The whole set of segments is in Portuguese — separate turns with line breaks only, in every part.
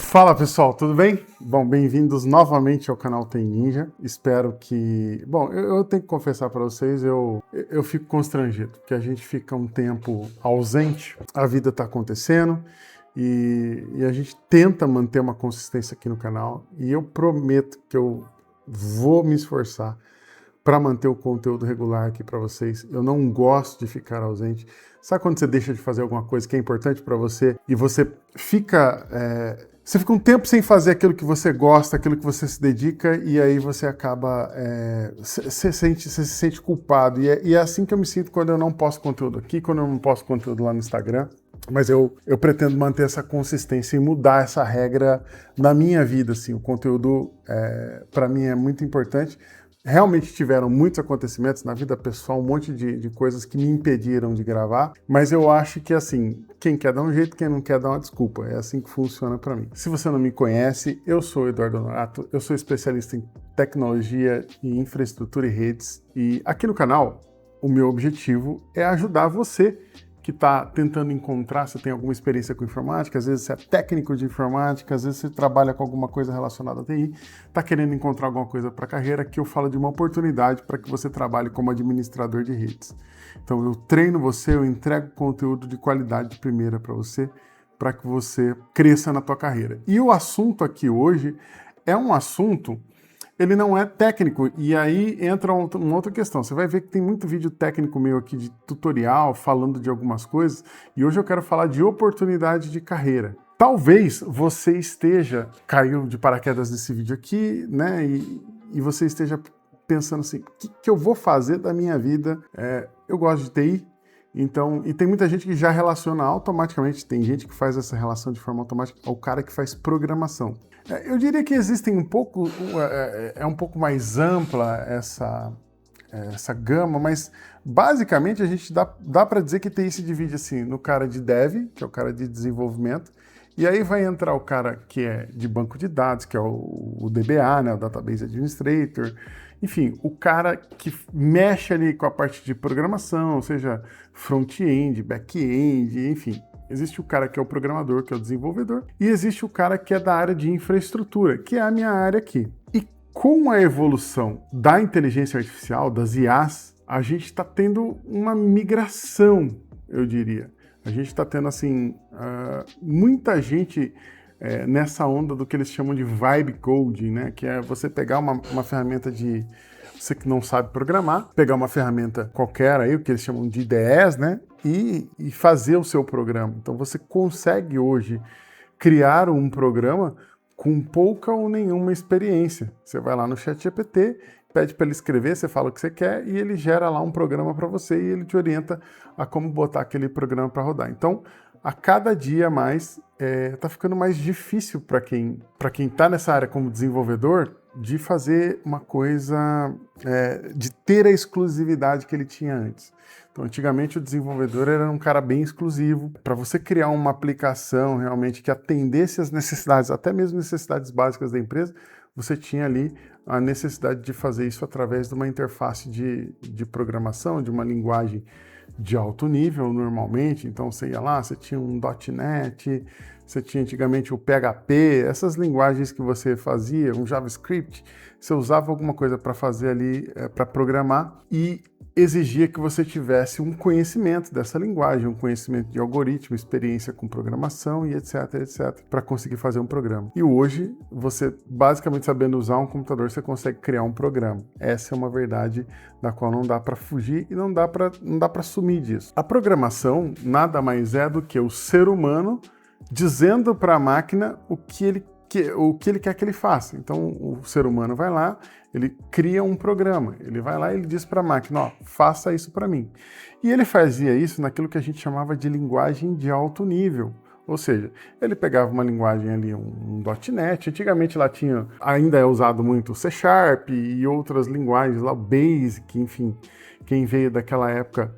Fala pessoal, tudo bem? Bom, bem-vindos novamente ao canal TI Ninja. Espero que... Bom, eu tenho que confessar para vocês, eu fico constrangido, porque a gente fica um tempo ausente, a vida está acontecendo e a gente tenta manter uma consistência aqui no canal e eu prometo que eu vou me esforçar para manter o conteúdo regular aqui para vocês. Eu não gosto de ficar ausente. Sabe quando você deixa de fazer alguma coisa que é importante para você e você fica um tempo sem fazer aquilo que você gosta, aquilo que você se dedica, e aí você acaba, você se sente culpado. E é assim que eu me sinto quando eu não posto conteúdo aqui, quando eu não posto conteúdo lá no Instagram. Mas eu pretendo manter essa consistência e mudar essa regra na minha vida. Assim, o conteúdo, para mim, é muito importante. Realmente tiveram muitos acontecimentos na vida pessoal, um monte de coisas que me impediram de gravar, mas eu acho que, assim, quem quer dar um jeito, quem não quer dar uma desculpa. É assim que funciona para mim. Se você não me conhece, eu sou o Eduardo Honorato, eu sou especialista em tecnologia e infraestrutura e redes, e aqui no canal, o meu objetivo é ajudar você que está tentando encontrar, se tem alguma experiência com informática, às vezes você é técnico de informática, às vezes você trabalha com alguma coisa relacionada a TI, está querendo encontrar alguma coisa para a carreira, que eu falo de uma oportunidade para que você trabalhe como administrador de redes. Então eu treino você, eu entrego conteúdo de qualidade de primeira para que você cresça na tua carreira. E o assunto aqui hoje é um assunto... Ele não é técnico, e aí entra uma outra questão. Você vai ver que tem muito vídeo técnico meu aqui de tutorial, falando de algumas coisas, e hoje eu quero falar de oportunidade de carreira. Talvez você caiu de paraquedas nesse vídeo aqui, né, e você esteja pensando assim, o que eu vou fazer da minha vida? Eu gosto de TI, então, e tem muita gente que já relaciona automaticamente, tem gente que faz essa relação de forma automática ao cara que faz programação. Eu diria que existem um pouco mais ampla essa gama, mas basicamente a gente dá para dizer que TI se divide assim no cara de dev, que é o cara de desenvolvimento, e aí vai entrar o cara que é de banco de dados, que é o DBA, né, o Database Administrator, enfim, o cara que mexe ali com a parte de programação, seja front-end, back-end, enfim. Existe o cara que é o programador, que é o desenvolvedor, e existe o cara que é da área de infraestrutura, que é a minha área aqui. E com a evolução da inteligência artificial, das IAs, a gente está tendo uma migração, eu diria. A gente está tendo, assim, muita gente nessa onda do que eles chamam de vibe coding, né? Que é você pegar uma ferramenta de... Você que não sabe programar, pegar uma ferramenta qualquer aí, o que eles chamam de IDEs, né? E fazer o seu programa. Então você consegue hoje criar um programa com pouca ou nenhuma experiência. Você vai lá no ChatGPT, pede para ele escrever, você fala o que você quer e ele gera lá um programa para você e ele te orienta a como botar aquele programa para rodar. Então, a cada dia mais, está ficando mais difícil para quem está nessa área como desenvolvedor de fazer uma coisa, de ter a exclusividade que ele tinha antes. Então, antigamente o desenvolvedor era um cara bem exclusivo. Para você criar uma aplicação realmente que atendesse às necessidades, até mesmo necessidades básicas da empresa, você tinha ali a necessidade de fazer isso através de uma interface de programação, de uma linguagem de alto nível, normalmente. Então você ia lá, você tinha um .NET, você tinha antigamente o PHP, essas linguagens que você fazia, um JavaScript, você usava alguma coisa para fazer ali, para programar, e exigia que você tivesse um conhecimento dessa linguagem, um conhecimento de algoritmo, experiência com programação e etc, para conseguir fazer um programa. E hoje, você basicamente sabendo usar um computador, você consegue criar um programa. Essa é uma verdade da qual não dá para fugir e não dá para sumir disso. A programação nada mais é do que o ser humano dizendo para a máquina o que ele quer que ele faça. Então, o ser humano vai lá, ele cria um programa, ele vai lá e ele diz para a máquina, ó, faça isso para mim. E ele fazia isso naquilo que a gente chamava de linguagem de alto nível. Ou seja, ele pegava uma linguagem ali, um .NET, antigamente lá ainda é usado muito o C# e outras linguagens lá, o Basic, enfim, quem veio daquela época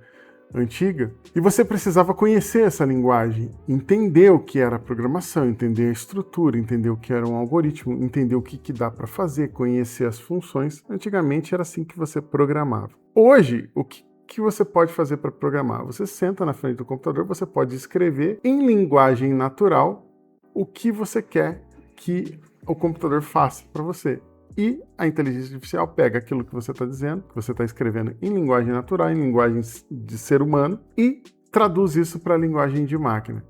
antiga, e você precisava conhecer essa linguagem, entender o que era programação, entender a estrutura, entender o que era um algoritmo, entender o que dá para fazer, conhecer as funções. Antigamente era assim que você programava. Hoje, o que você pode fazer para programar? Você senta na frente do computador, você pode escrever em linguagem natural o que você quer que o computador faça para você. E a inteligência artificial pega aquilo que você está dizendo, que você está escrevendo em linguagem natural, em linguagem de ser humano, e traduz isso para a linguagem de máquina.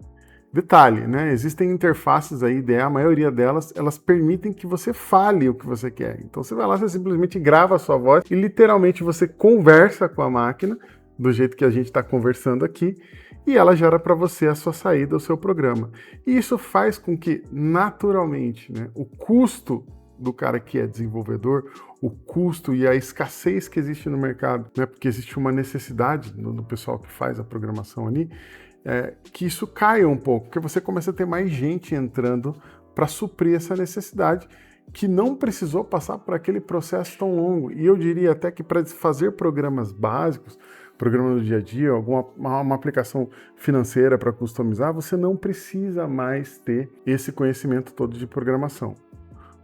Detalhe, né? Existem interfaces aí, a maioria delas, elas permitem que você fale o que você quer. Então você vai lá, você simplesmente grava a sua voz e literalmente você conversa com a máquina, do jeito que a gente está conversando aqui, e ela gera para você a sua saída, o seu programa. E isso faz com que, naturalmente, né, o custo do cara que é desenvolvedor, o custo e a escassez que existe no mercado, né, porque existe uma necessidade do pessoal que faz a programação ali, que isso caia um pouco, porque você começa a ter mais gente entrando para suprir essa necessidade que não precisou passar por aquele processo tão longo. E eu diria até que para fazer programas básicos, programa do dia a dia, uma aplicação financeira para customizar, você não precisa mais ter esse conhecimento todo de programação.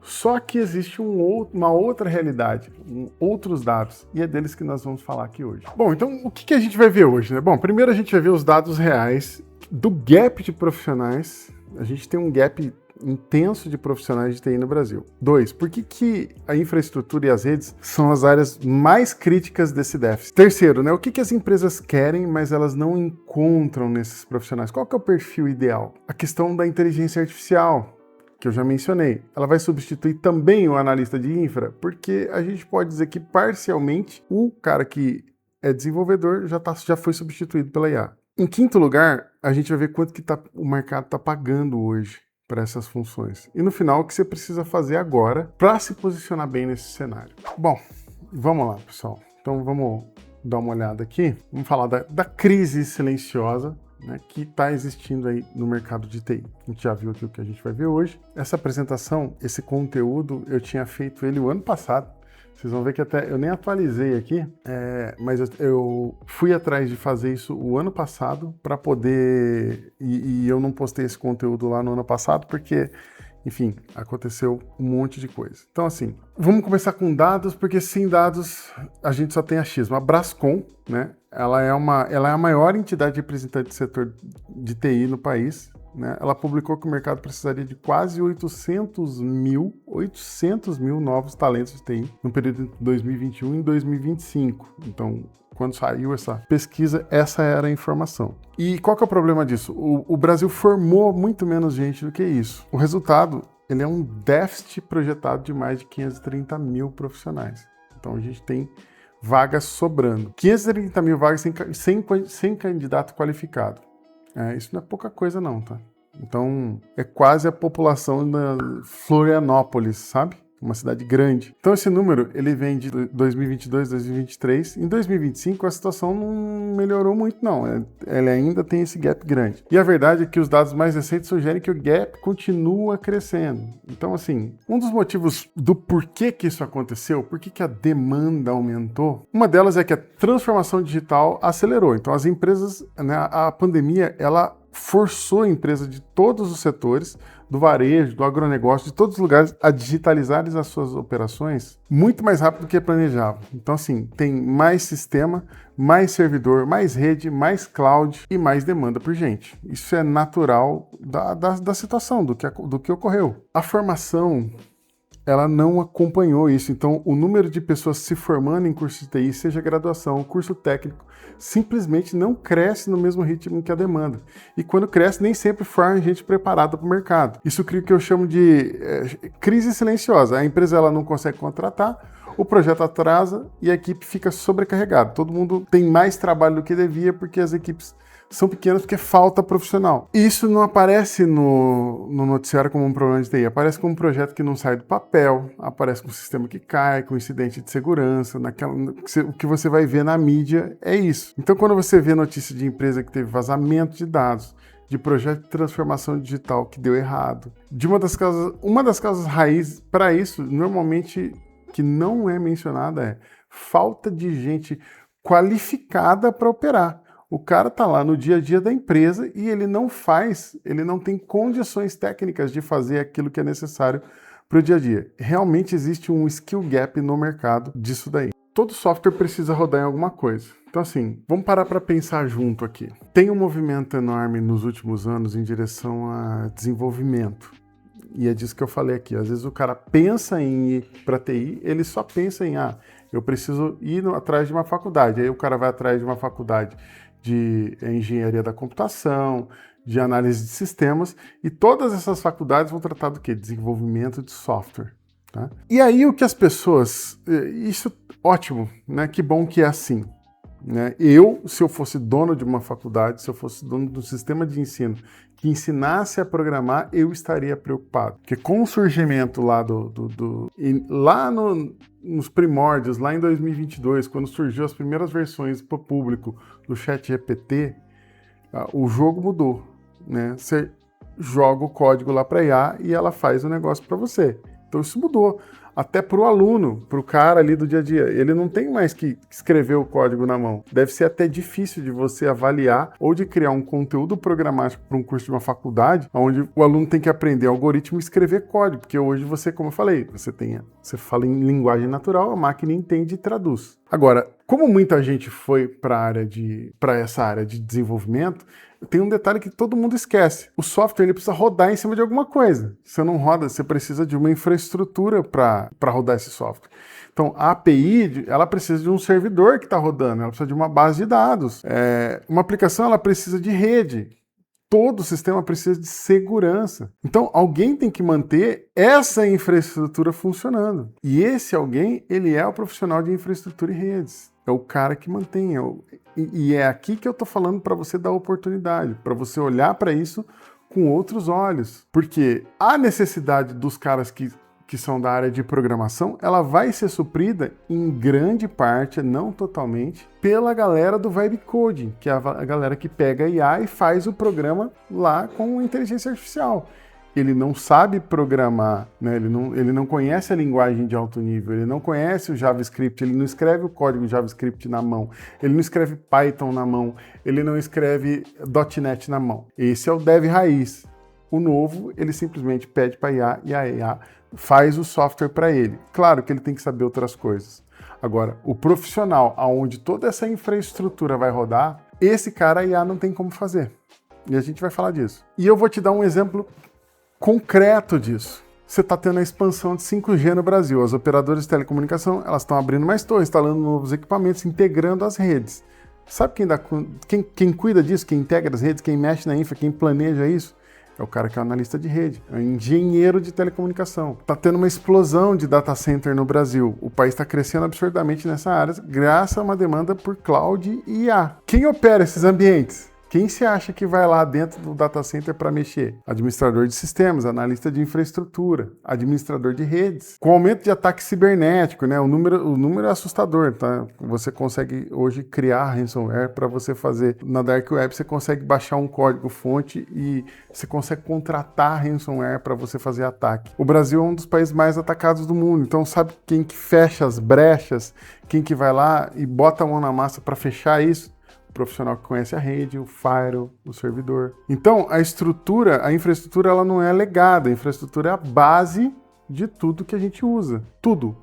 Só que existe uma outra realidade, outros dados, e é deles que nós vamos falar aqui hoje. Bom, então o que a gente vai ver hoje, né? Bom, primeiro a gente vai ver os dados reais do gap de profissionais. A gente tem um gap intenso de profissionais de TI no Brasil. 2, por que a infraestrutura e as redes são as áreas mais críticas desse déficit? Terceiro, né? O que as empresas querem, mas elas não encontram nesses profissionais? Qual que é o perfil ideal? A questão da inteligência artificial, que eu já mencionei, ela vai substituir também o analista de infra, porque a gente pode dizer que parcialmente o cara que é desenvolvedor já foi substituído pela IA. Em quinto lugar, a gente vai ver quanto que o mercado está pagando hoje para essas funções. E no final, o que você precisa fazer agora para se posicionar bem nesse cenário. Bom, vamos lá, pessoal. Então vamos dar uma olhada aqui. Vamos falar da crise silenciosa, né, que está existindo aí no mercado de TI. A gente já viu aqui o que a gente vai ver hoje. Essa apresentação, esse conteúdo, eu tinha feito ele o ano passado. Vocês vão ver que até eu nem atualizei aqui, mas eu fui atrás de fazer isso o ano passado para poder... E eu não postei esse conteúdo lá no ano passado porque, enfim, aconteceu um monte de coisa. Então, assim, vamos começar com dados, porque sem dados a gente só tem achismo. A Brascom, né, ela é a maior entidade representante do setor de TI no país, né? Ela publicou que o mercado precisaria de quase 800 mil novos talentos de TI no período entre 2021 e 2025. Então, quando saiu essa pesquisa, essa era a informação. E qual que é o problema disso? O Brasil formou muito menos gente do que isso. O resultado, ele é um déficit projetado de mais de 530 mil profissionais. Então, a gente tem vagas sobrando. 530 mil vagas sem candidato qualificado. Isso não é pouca coisa não, tá? Então, é quase a população da Florianópolis, sabe? Uma cidade grande. Então, esse número, ele vem de 2022, 2023. Em 2025, a situação não melhorou muito, não. Ele ainda tem esse gap grande. E a verdade é que os dados mais recentes sugerem que o gap continua crescendo. Então, assim, um dos motivos do porquê que isso aconteceu, por que a demanda aumentou, uma delas é que a transformação digital acelerou. Então, as empresas, né, a pandemia, ela forçou a empresa de todos os setores, do varejo, do agronegócio, de todos os lugares, a digitalizarem as suas operações muito mais rápido do que planejavam. Então, assim, tem mais sistema, mais servidor, mais rede, mais cloud e mais demanda por gente. Isso é natural da situação, do que ocorreu. A formação, ela não acompanhou isso. Então, o número de pessoas se formando em curso de TI, seja graduação, curso técnico, simplesmente não cresce no mesmo ritmo que a demanda. E quando cresce, nem sempre forma gente preparada para o mercado. Isso cria o que eu chamo de crise silenciosa. A empresa ela não consegue contratar, o projeto atrasa e a equipe fica sobrecarregada. Todo mundo tem mais trabalho do que devia porque as equipes são pequenas porque falta profissional. Isso não aparece no noticiário como um problema de TI, aparece como um projeto que não sai do papel, aparece com um sistema que cai, com incidente de segurança, o que você vai ver na mídia é isso. Então, quando você vê notícia de empresa que teve vazamento de dados, de projeto de transformação digital que deu errado, de uma das causas raiz para isso, normalmente, que não é mencionada, é falta de gente qualificada para operar. O cara tá lá no dia a dia da empresa e ele não tem condições técnicas de fazer aquilo que é necessário para o dia a dia. Realmente existe um skill gap no mercado disso daí. Todo software precisa rodar em alguma coisa. Então, assim, vamos parar para pensar junto aqui. Tem um movimento enorme nos últimos anos em direção a desenvolvimento. E é disso que eu falei aqui. Às vezes o cara pensa em ir para TI, ele só pensa em, eu preciso ir atrás de uma faculdade. Aí o cara vai atrás de uma faculdade de engenharia da computação, de análise de sistemas, e todas essas faculdades vão tratar do quê? Desenvolvimento de software. Tá? E aí o que as pessoas... Isso, ótimo, né? Que bom que é assim. Né? Se eu fosse dono de uma faculdade, se eu fosse dono do sistema de ensino que ensinasse a programar, eu estaria preocupado. Porque com o surgimento lá nos primórdios, lá em 2022, quando surgiu as primeiras versões para o público do ChatGPT, o jogo mudou. Né? Você joga o código lá para a IA e ela faz o negócio para você. Então isso mudou. Até para o aluno, para o cara ali do dia a dia. Ele não tem mais que escrever o código na mão. Deve ser até difícil de você avaliar ou de criar um conteúdo programático para um curso de uma faculdade, onde o aluno tem que aprender algoritmo e escrever código. Porque hoje você, como eu falei, você fala em linguagem natural, a máquina entende e traduz. Agora, como muita gente foi para essa área de desenvolvimento, tem um detalhe que todo mundo esquece. O software ele precisa rodar em cima de alguma coisa. Se não roda, você precisa de uma infraestrutura para rodar esse software. Então, a API, ela precisa de um servidor que está rodando, ela precisa de uma base de dados. Uma aplicação, ela precisa de rede. Todo o sistema precisa de segurança. Então, alguém tem que manter essa infraestrutura funcionando. E esse alguém, ele é o profissional de infraestrutura e redes. É o cara que mantém. E é aqui que eu estou falando para você dar oportunidade, para você olhar para isso com outros olhos. Porque a necessidade dos caras que são da área de programação, ela vai ser suprida em grande parte, não totalmente, pela galera do Vibe Coding, que é a galera que pega a IA e faz o programa lá com inteligência artificial. Ele não sabe programar, né? Ele não conhece a linguagem de alto nível, ele não conhece o JavaScript, ele não escreve o código JavaScript na mão, ele não escreve Python na mão, ele não escreve .NET na mão. Esse é o dev raiz. O novo, ele simplesmente pede para a IA e a IA faz o software para ele. Claro que ele tem que saber outras coisas. Agora, o profissional, aonde toda essa infraestrutura vai rodar, esse cara a IA não tem como fazer. E a gente vai falar disso. E eu vou te dar um exemplo concreto disso. Você está tendo a expansão de 5G no Brasil. As operadoras de telecomunicação, elas estão abrindo mais torres, instalando novos equipamentos, integrando as redes. Sabe quem cuida disso, quem integra as redes, quem mexe na infra, quem planeja isso? É o cara que é o analista de rede, é o engenheiro de telecomunicação. Está tendo uma explosão de data center no Brasil. O país está crescendo absurdamente nessa área, graças a uma demanda por cloud e IA. Quem opera esses ambientes? Quem se acha que vai lá dentro do data center para mexer? Administrador de sistemas, analista de infraestrutura, administrador de redes. Com o aumento de ataque cibernético, né, o número é assustador, tá? Você consegue hoje criar ransomware para você fazer. Na Dark Web você consegue baixar um código-fonte e você consegue contratar ransomware para você fazer ataque. O Brasil é um dos países mais atacados do mundo, então sabe quem que fecha as brechas? Quem que vai lá e bota a mão na massa para fechar isso? Profissional que conhece a rede, o firewall, o servidor. Então, a infraestrutura, ela não é legada. A infraestrutura é a base de tudo que a gente usa. Tudo.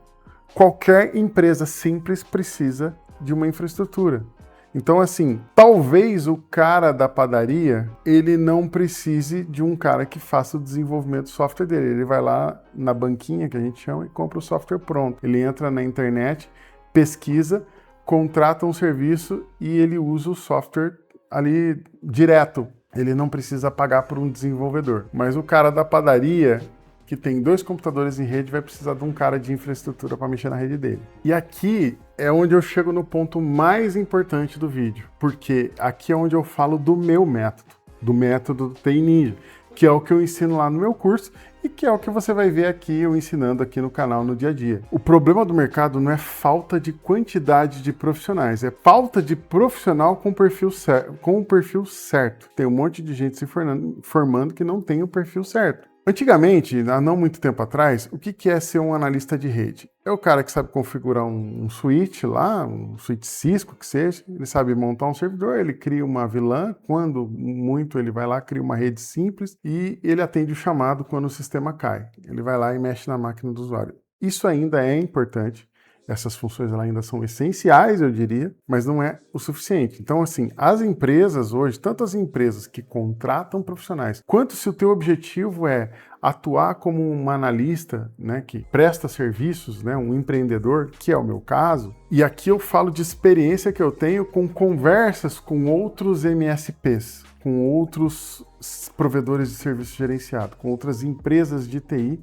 Qualquer empresa simples precisa de uma infraestrutura. Então, assim, talvez o cara da padaria, ele não precise de um cara que faça o desenvolvimento do software dele. Ele vai lá na banquinha, que a gente chama, e compra o software pronto. Ele entra na internet, pesquisa, contrata um serviço e ele usa o software ali direto. Ele não precisa pagar por um desenvolvedor. Mas o cara da padaria, que tem 2 computadores em rede, vai precisar de um cara de infraestrutura para mexer na rede dele. E aqui é onde eu chego no ponto mais importante do vídeo, porque aqui é onde eu falo do meu método, do método do TI Ninja, que é o que eu ensino lá no meu curso e que é o que você vai ver aqui eu ensinando aqui no canal no dia a dia. O problema do mercado não é falta de quantidade de profissionais, é falta de profissional com o perfil certo. Tem um monte de gente se formando que não tem o perfil certo. Antigamente, há não muito tempo atrás, o que é ser um analista de rede? É o cara que sabe configurar um switch lá, um switch Cisco que seja, ele sabe montar um servidor, ele cria uma VLAN, quando muito ele vai lá, cria uma rede simples e ele atende o chamado quando o sistema cai. Ele vai lá e mexe na máquina do usuário. Isso ainda é importante. Essas funções ainda são essenciais, eu diria, mas não é o suficiente. Então, assim, as empresas hoje, tanto as empresas que contratam profissionais, quanto se o teu objetivo é atuar como um analista, né, que presta serviços, né, um empreendedor, que é o meu caso, e aqui eu falo de experiência que eu tenho com conversas com outros MSPs, com outros provedores de serviço gerenciado, com outras empresas de TI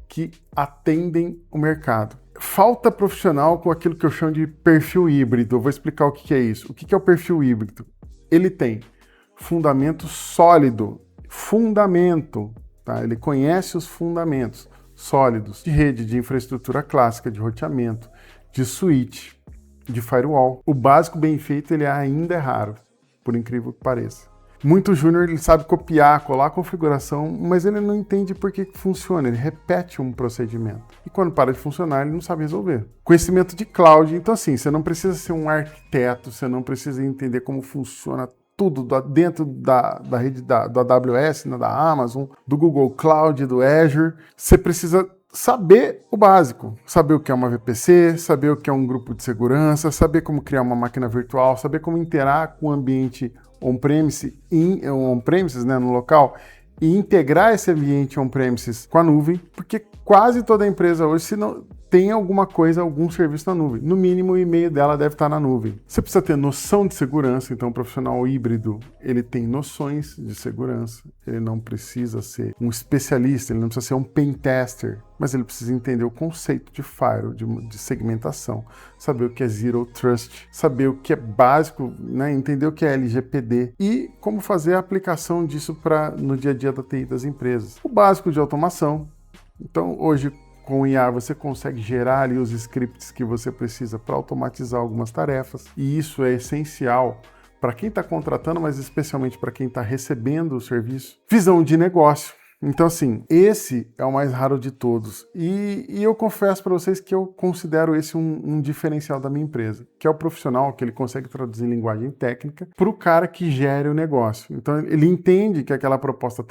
que atendem o mercado. Falta profissional com aquilo que eu chamo de perfil híbrido. Eu vou explicar o que é isso. O que é o perfil híbrido? Ele tem fundamento sólido, fundamento, tá? Ele conhece os fundamentos sólidos de rede, de infraestrutura clássica, de roteamento, de switch, de firewall. O básico bem feito ele ainda é raro, por incrível que pareça. Muito júnior ele sabe copiar, colar a configuração, mas ele não entende por que funciona, ele repete um procedimento. E quando para de funcionar, ele não sabe resolver. Conhecimento de cloud, então assim, você não precisa ser um arquiteto, você não precisa entender como funciona tudo dentro da rede do AWS, da Amazon, do Google Cloud, do Azure. Você precisa saber o básico, saber o que é uma VPC, saber o que é um grupo de segurança, saber como criar uma máquina virtual, saber como interar com o ambiente on-premises, né, no local, e integrar esse ambiente on-premises com a nuvem, porque quase toda empresa hoje, se não tem alguma coisa, algum serviço na nuvem. No mínimo, o e-mail dela deve estar na nuvem. Você precisa ter noção de segurança, então o profissional híbrido, ele tem noções de segurança, ele não precisa ser um especialista, ele não precisa ser um pen tester, mas ele precisa entender o conceito de firewall, de segmentação, saber o que é Zero Trust, saber o que é básico, né, entender o que é LGPD e como fazer a aplicação disso no dia a dia da TI das empresas. O básico de automação. Então, hoje, com o IA, você consegue gerar ali os scripts que você precisa para automatizar algumas tarefas, e isso é essencial para quem está contratando, mas especialmente para quem está recebendo o serviço. Visão de negócio. Então, assim, esse é o mais raro de todos. E eu confesso para vocês que eu considero esse um diferencial da minha empresa, que é o profissional que ele consegue traduzir em linguagem técnica para o cara que gere o negócio. Então, ele entende que aquela proposta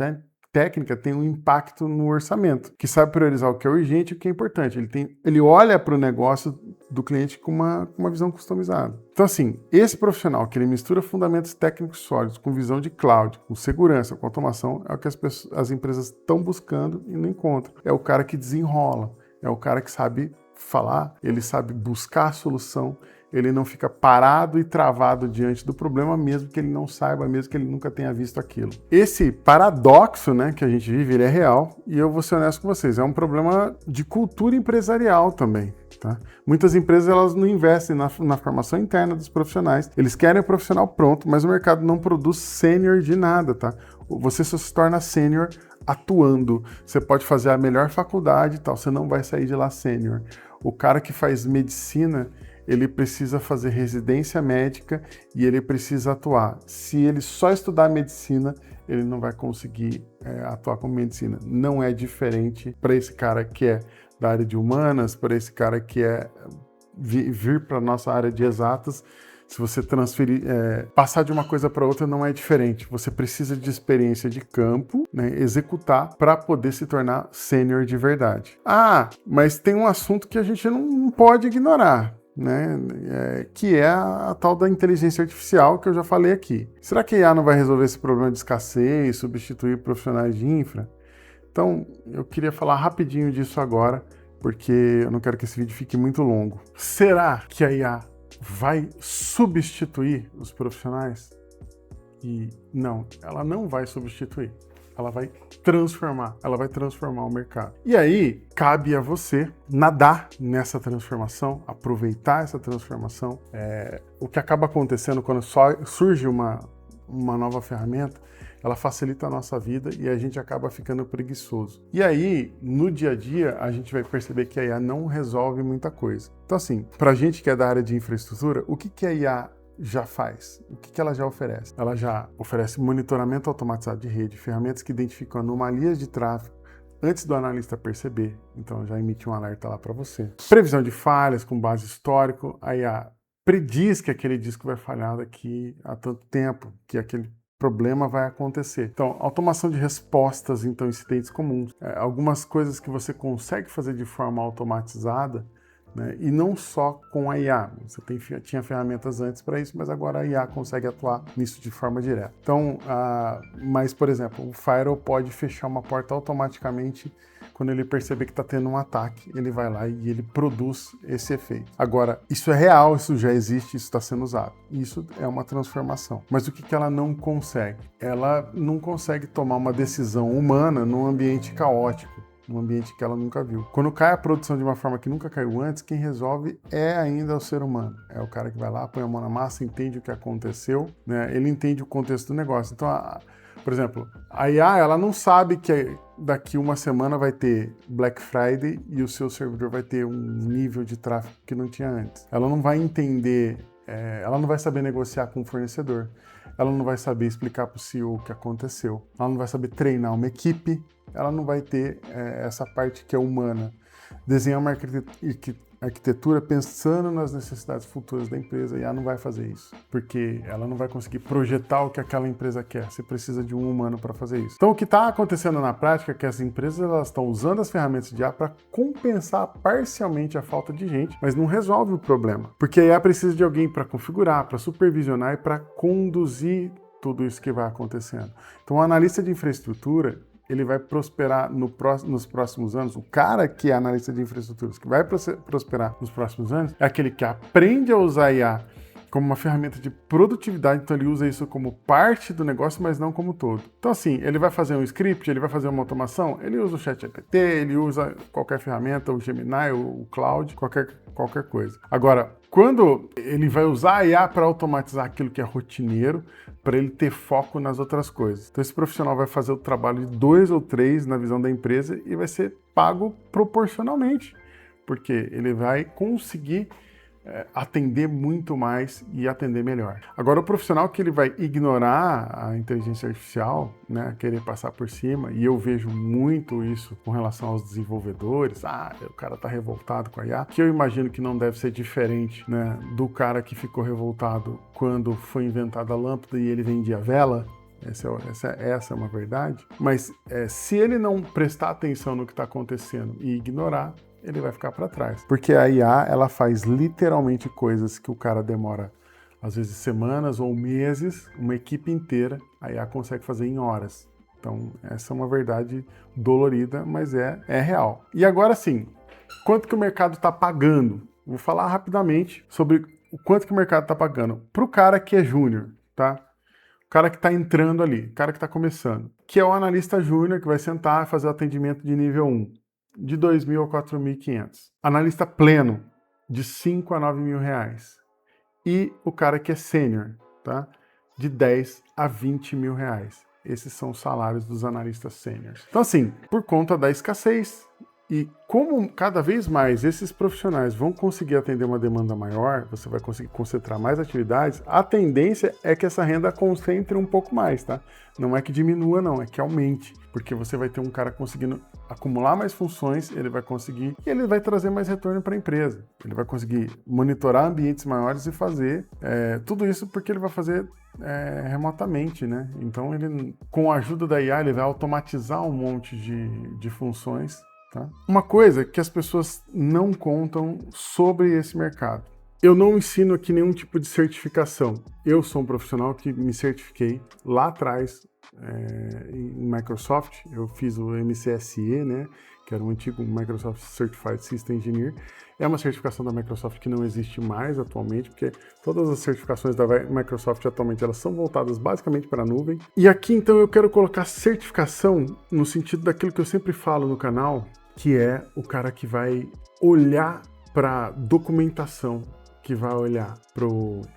técnica tem um impacto no orçamento, que sabe priorizar o que é urgente e o que é importante. Ele olha para o negócio do cliente com uma visão customizada. Então, assim, esse profissional que ele mistura fundamentos técnicos sólidos com visão de cloud, com segurança, com automação, é o que as empresas estão buscando e não encontram. É o cara que desenrola, é o cara que sabe falar, ele sabe buscar a solução, ele não fica parado e travado diante do problema, mesmo que ele não saiba, mesmo que ele nunca tenha visto aquilo. Esse paradoxo, né, que a gente vive, ele é real, e eu vou ser honesto com vocês, é um problema de cultura empresarial também. Tá? Muitas empresas elas não investem na formação interna dos profissionais, eles querem o profissional pronto, mas o mercado não produz sênior de nada. Tá? Você só se torna sênior atuando. Você pode fazer a melhor faculdade e tal, você não vai sair de lá sênior. O cara que faz medicina, ele precisa fazer residência médica e ele precisa atuar. Se ele só estudar medicina, ele não vai conseguir atuar com medicina. Não é diferente para esse cara que é da área de humanas, para esse cara que é vir para a nossa área de exatas. Se você transferir, passar de uma coisa para outra não é diferente. Você precisa de experiência de campo, né, executar para poder se tornar sênior de verdade. Ah, mas tem um assunto que a gente não pode ignorar, né, que é a tal da inteligência artificial que eu já falei aqui. Será que a IA não vai resolver esse problema de escassez, substituir profissionais de infra? Então, eu queria falar rapidinho disso agora, porque eu não quero que esse vídeo fique muito longo. Será que a IA vai substituir os profissionais? E não, ela não vai substituir. Ela vai transformar o mercado. E aí, cabe a você nadar nessa transformação, aproveitar essa transformação. O que acaba acontecendo quando surge uma nova ferramenta, ela facilita a nossa vida e a gente acaba ficando preguiçoso. E aí, no dia a dia, a gente vai perceber que a IA não resolve muita coisa. Então assim, pra gente que é da área de infraestrutura, o que a IA já faz? O que ela já oferece? Ela já oferece monitoramento automatizado de rede, ferramentas que identificam anomalias de tráfego antes do analista perceber, então já emite um alerta lá para você. Previsão de falhas com base histórico, a IA prediz que aquele disco vai falhar daqui a tanto tempo, que aquele problema vai acontecer. Então, automação de respostas, então, incidentes comuns. Algumas coisas que você consegue fazer de forma automatizada, né? E não só com a IA. Você tinha ferramentas antes para isso, mas agora a IA consegue atuar nisso de forma direta. Então, mas, por exemplo, o Firewall pode fechar uma porta automaticamente quando ele perceber que está tendo um ataque, ele vai lá e ele produz esse efeito. Agora, isso é real, isso já existe, isso está sendo usado. Isso é uma transformação. Mas o que ela não consegue? Ela não consegue tomar uma decisão humana num ambiente caótico, num ambiente que ela nunca viu. Quando cai a produção de uma forma que nunca caiu antes, quem resolve é ainda o ser humano. É o cara que vai lá, põe a mão na massa, entende o que aconteceu, né? Ele entende o contexto do negócio. Então, por exemplo, a IA, ela não sabe que daqui uma semana vai ter Black Friday e o seu servidor vai ter um nível de tráfego que não tinha antes. Ela não vai entender, ela não vai saber negociar com o fornecedor. Ela não vai saber explicar para o CEO o que aconteceu. Ela não vai saber treinar uma equipe. Ela não vai ter essa parte que é humana. Desenhar uma arquitetura pensando nas necessidades futuras da empresa, e ela não vai fazer isso, porque ela não vai conseguir projetar o que aquela empresa quer. Você precisa de um humano para fazer isso. Então, o que está acontecendo na prática é que as empresas estão usando as ferramentas de IA para compensar parcialmente a falta de gente, mas não resolve o problema, porque a IA precisa de alguém para configurar, para supervisionar e para conduzir tudo isso que vai acontecendo. Então, o analista de infraestrutura, ele vai prosperar nos próximos anos. O cara que é analista de infraestruturas, que vai prosperar nos próximos anos, é aquele que aprende a usar IA como uma ferramenta de produtividade, então ele usa isso como parte do negócio, mas não como todo. Então assim, ele vai fazer um script, ele vai fazer uma automação, ele usa o ChatGPT, ele usa qualquer ferramenta, o Gemini, o Cloud, qualquer coisa. Agora, quando ele vai usar a IA para automatizar aquilo que é rotineiro, para ele ter foco nas outras coisas. Então esse profissional vai fazer o trabalho de 2 ou 3 na visão da empresa e vai ser pago proporcionalmente, porque ele vai conseguir atender muito mais e atender melhor. Agora, o profissional que ele vai ignorar a inteligência artificial, né, querer passar por cima, e eu vejo muito isso com relação aos desenvolvedores, o cara tá revoltado com a IA, que eu imagino que não deve ser diferente, né, do cara que ficou revoltado quando foi inventada a lâmpada e ele vendia vela. Essa é uma verdade, mas se ele não prestar atenção no que está acontecendo e ignorar, ele vai ficar para trás. Porque a IA, ela faz literalmente coisas que o cara demora, às vezes, semanas ou meses, uma equipe inteira, a IA consegue fazer em horas. Então, essa é uma verdade dolorida, mas é real. E agora sim, quanto que o mercado está pagando? Vou falar rapidamente sobre o quanto que o mercado está pagando para o cara que é júnior, tá? O cara que está entrando ali, o cara que está começando, que é o analista júnior que vai sentar e fazer o atendimento de nível 1. De 2.000 a 4.500. Analista pleno, de 5 a 9 mil reais. E o cara que é sênior, tá? De 10 a 20 mil reais. Esses são os salários dos analistas sêniores. Então assim, por conta da escassez, e como cada vez mais esses profissionais vão conseguir atender uma demanda maior, você vai conseguir concentrar mais atividades, a tendência é que essa renda concentre um pouco mais, tá? Não é que diminua, não, é que aumente, porque você vai ter um cara conseguindo acumular mais funções, ele vai conseguir, e ele vai trazer mais retorno para a empresa. Ele vai conseguir monitorar ambientes maiores e fazer tudo isso porque ele vai fazer remotamente, né? Então, ele, com a ajuda da IA, ele vai automatizar um monte de funções. Tá? Uma coisa que as pessoas não contam sobre esse mercado. Eu não ensino aqui nenhum tipo de certificação. Eu sou um profissional que me certifiquei lá atrás em Microsoft. Eu fiz o MCSE, né, que era o antigo Microsoft Certified System Engineer. É uma certificação da Microsoft que não existe mais atualmente, porque todas as certificações da Microsoft atualmente elas são voltadas basicamente para a nuvem. E aqui então eu quero colocar certificação no sentido daquilo que eu sempre falo no canal, que é o cara que vai olhar para documentação, que vai olhar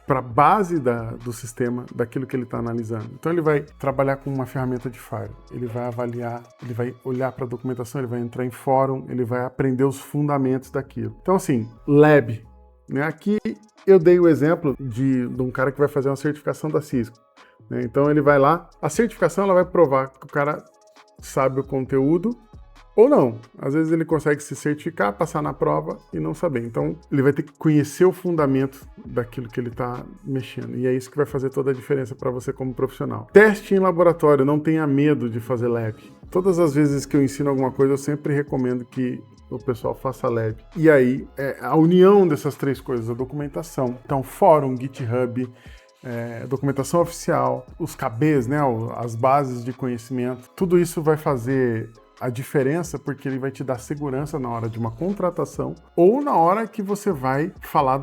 para a base do sistema, daquilo que ele está analisando. Então ele vai trabalhar com uma ferramenta de Firewall, ele vai avaliar, ele vai olhar para a documentação, ele vai entrar em fórum, ele vai aprender os fundamentos daquilo. Então assim, lab, né? Aqui eu dei o exemplo de um cara que vai fazer uma certificação da Cisco, né? Então ele vai lá, a certificação ela vai provar que o cara sabe o conteúdo, ou não. Às vezes ele consegue se certificar, passar na prova e não saber. Então, ele vai ter que conhecer o fundamento daquilo que ele está mexendo. E é isso que vai fazer toda a diferença para você como profissional. Teste em laboratório, não tenha medo de fazer lab. Todas as vezes que eu ensino alguma coisa, eu sempre recomendo que o pessoal faça lab. E aí, a união dessas três coisas, a documentação. Então, fórum, GitHub, documentação oficial, os KBs, né, as bases de conhecimento, tudo isso vai fazer a diferença, porque ele vai te dar segurança na hora de uma contratação ou na hora que você vai falar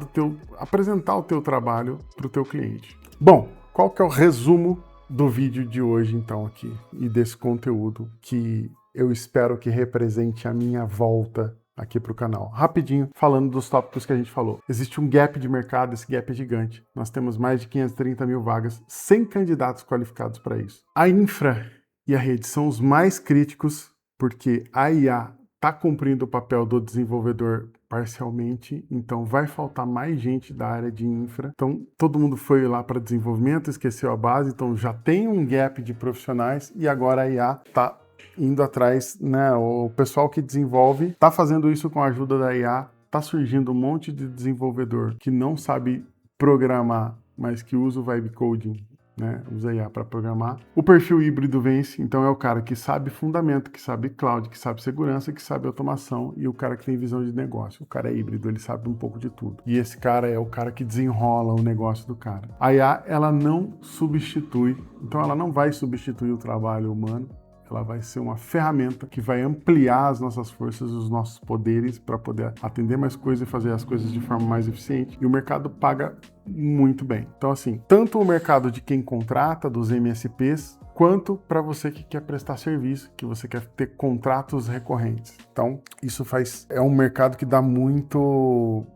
apresentar o teu trabalho para o teu cliente. Bom, qual que é o resumo do vídeo de hoje, então, aqui, e desse conteúdo que eu espero que represente a minha volta aqui para o canal. Rapidinho, falando dos tópicos que a gente falou. Existe um gap de mercado, esse gap é gigante. Nós temos mais de 530 mil vagas, sem candidatos qualificados para isso. A infra e a rede são os mais críticos, porque a IA está cumprindo o papel do desenvolvedor parcialmente, então vai faltar mais gente da área de infra. Então, todo mundo foi lá para desenvolvimento, esqueceu a base, então já tem um gap de profissionais e agora a IA está indo atrás, né? O pessoal que desenvolve está fazendo isso com a ajuda da IA, está surgindo um monte de desenvolvedor que não sabe programar, mas que usa o vibe coding, né? Usa IA para programar. O perfil híbrido vence, então é o cara que sabe fundamento, que sabe cloud, que sabe segurança, que sabe automação e o cara que tem visão de negócio. O cara é híbrido, ele sabe um pouco de tudo. E esse cara é o cara que desenrola o negócio do cara. A IA, ela não substitui, então ela não vai substituir o trabalho humano. Ela vai ser uma ferramenta que vai ampliar as nossas forças, os nossos poderes para poder atender mais coisas e fazer as coisas de forma mais eficiente. E o mercado paga muito bem. Então, assim, tanto o mercado de quem contrata, dos MSPs, quanto para você que quer prestar serviço, que você quer ter contratos recorrentes. Então, isso é um mercado que dá muito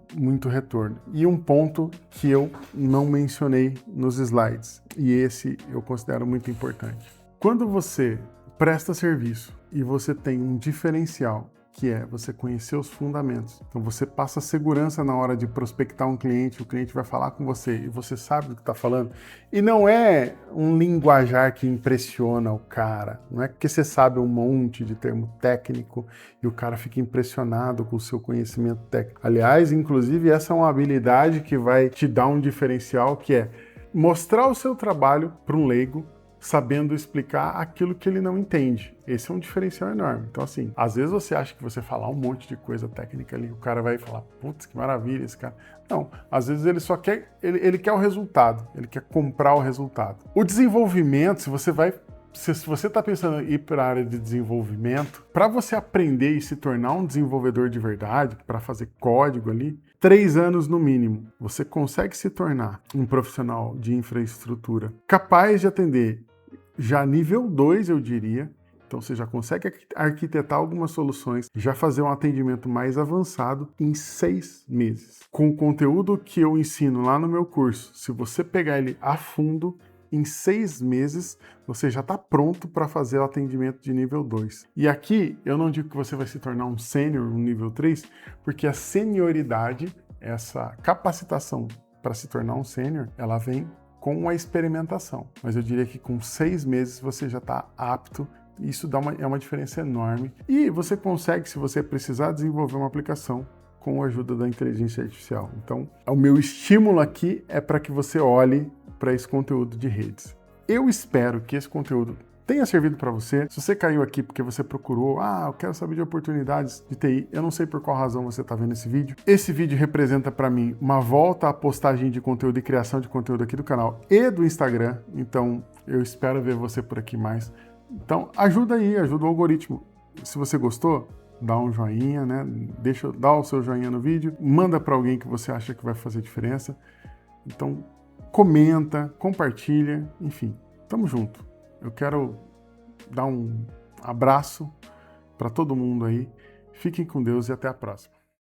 retorno. E um ponto que eu não mencionei nos slides, e esse eu considero muito importante. Quando você presta serviço e você tem um diferencial, que é você conhecer os fundamentos. Então você passa segurança na hora de prospectar um cliente, o cliente vai falar com você e você sabe do que está falando. E não é um linguajar que impressiona o cara, não é porque você sabe um monte de termo técnico e o cara fica impressionado com o seu conhecimento técnico. Aliás, inclusive, essa é uma habilidade que vai te dar um diferencial, que é mostrar o seu trabalho para um leigo, sabendo explicar aquilo que ele não entende. Esse é um diferencial enorme. Então, assim, às vezes você acha que você falar um monte de coisa técnica ali, o cara vai falar, putz, que maravilha esse cara. Não, às vezes ele só quer, ele quer o resultado, ele quer comprar o resultado. O desenvolvimento, se você está pensando em ir para a área de desenvolvimento, para você aprender e se tornar um desenvolvedor de verdade, para fazer código ali, 3 anos no mínimo, você consegue se tornar um profissional de infraestrutura capaz de atender já nível 2, eu diria. Então você já consegue arquitetar algumas soluções, já fazer um atendimento mais avançado em 6 meses. Com o conteúdo que eu ensino lá no meu curso, se você pegar ele a fundo, em 6 meses, você já está pronto para fazer o atendimento de nível 2. E aqui, eu não digo que você vai se tornar um sênior, um nível 3, porque a senioridade, essa capacitação para se tornar um sênior, ela vem com a experimentação. Mas eu diria que com 6 meses você já está apto. Isso é uma diferença enorme. E você consegue, se você precisar, desenvolver uma aplicação com a ajuda da inteligência artificial. Então, o meu estímulo aqui é para que você olhe para esse conteúdo de redes. Eu espero que esse conteúdo tenha servido para você. Se você caiu aqui porque você procurou, eu quero saber de oportunidades de TI, eu não sei por qual razão você está vendo esse vídeo. Esse vídeo representa para mim uma volta à postagem de conteúdo e criação de conteúdo aqui do canal e do Instagram. Então, eu espero ver você por aqui mais. Então, ajuda aí, ajuda o algoritmo. Se você gostou, dá um joinha, né? Dá o seu joinha no vídeo, manda para alguém que você acha que vai fazer diferença. Então, comenta, compartilha, enfim, tamo junto. Eu quero dar um abraço para todo mundo aí. Fiquem com Deus e até a próxima.